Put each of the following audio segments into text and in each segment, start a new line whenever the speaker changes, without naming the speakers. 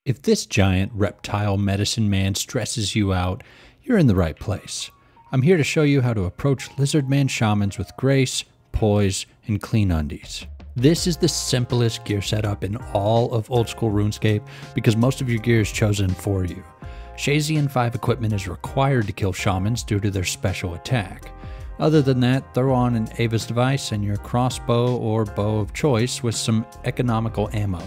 If this giant reptile medicine man stresses you out, you're in the right place. I'm here to show you how to approach Lizardman Shamans with grace, poise, and clean undies. This is the simplest gear setup in all of old school RuneScape because most of your gear is chosen for you. Shayzien 5 equipment is required to kill shamans due to their special attack. Other than that, throw on an Ava's device and your crossbow or bow of choice with some economical ammo.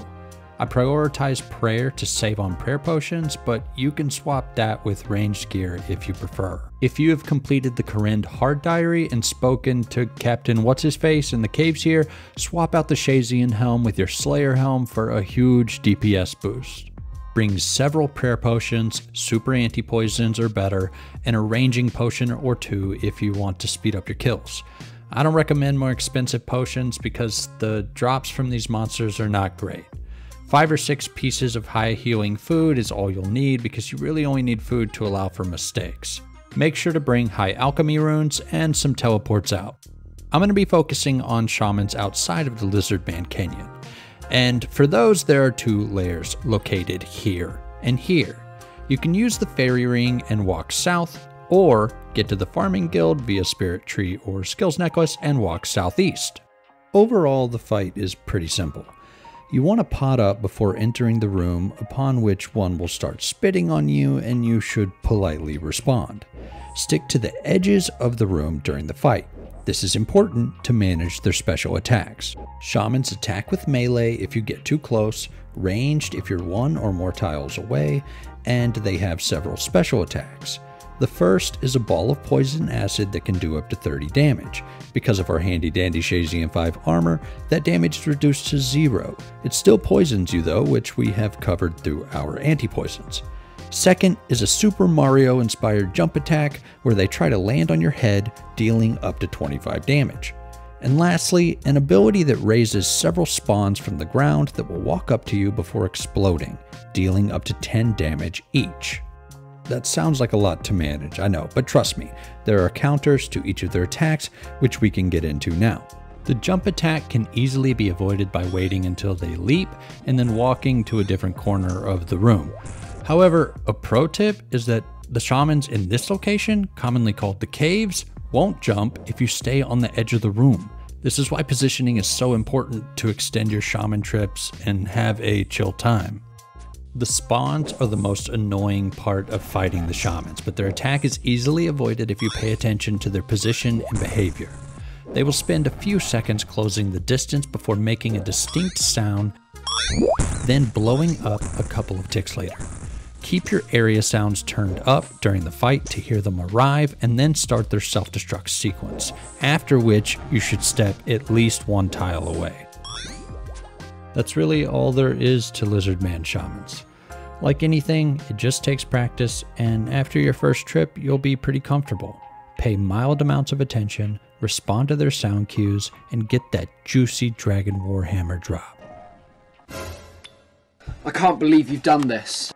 I prioritize prayer to save on prayer potions, but you can swap that with ranged gear if you prefer. If you have completed the Korinth Hard Diary and spoken to Captain What's-His-Face in the caves here, swap out the Shayzien helm with your Slayer helm for a huge DPS boost. Bring several prayer potions, super anti-poisons or better, and a ranging potion or two if you want to speed up your kills. I don't recommend more expensive potions because the drops from these monsters are not great. 5 or 6 pieces of high healing food is all you'll need because you really only need food to allow for mistakes. Make sure to bring high alchemy runes and some teleports out. I'm going to be focusing on shamans outside of the Lizardman Canyon. And for those, there are 2 layers located here and here. You can use the fairy ring and walk south, or get to the farming guild via spirit tree or skills necklace and walk southeast. Overall, the fight is pretty simple. You want to pot up before entering the room, upon which one will start spitting on you and you should politely respond. Stick to the edges of the room during the fight. This is important to manage their special attacks. Shamans attack with melee if you get too close, ranged if you're 1 or more tiles away, and they have several special attacks. The first is a ball of poison acid that can do up to 30 damage. Because of our handy dandy Shayzien 5 armor, that damage is reduced to 0. It still poisons you though, which we have covered through our anti-poisons. Second is a Super Mario inspired jump attack where they try to land on your head, dealing up to 25 damage. And lastly, an ability that raises several spawns from the ground that will walk up to you before exploding, dealing up to 10 damage each. That sounds like a lot to manage, I know, but trust me, there are counters to each of their attacks, which we can get into now. The jump attack can easily be avoided by waiting until they leap and then walking to a different corner of the room. However, a pro tip is that the shamans in this location, commonly called the caves, won't jump if you stay on the edge of the room. This is why positioning is so important to extend your shaman trips and have a chill time. The spawns are the most annoying part of fighting the shamans, but their attack is easily avoided if you pay attention to their position and behavior. They will spend a few seconds closing the distance before making a distinct sound, then blowing up a couple of ticks later. Keep your area sounds turned up during the fight to hear them arrive, and then start their self-destruct sequence, after which you should step at least 1 tile away. That's really all there is to Lizardman Shamans. Like anything, it just takes practice, and after your first trip, you'll be pretty comfortable. Pay mild amounts of attention, respond to their sound cues, and get that juicy Dragon Warhammer drop.
I can't believe you've done this.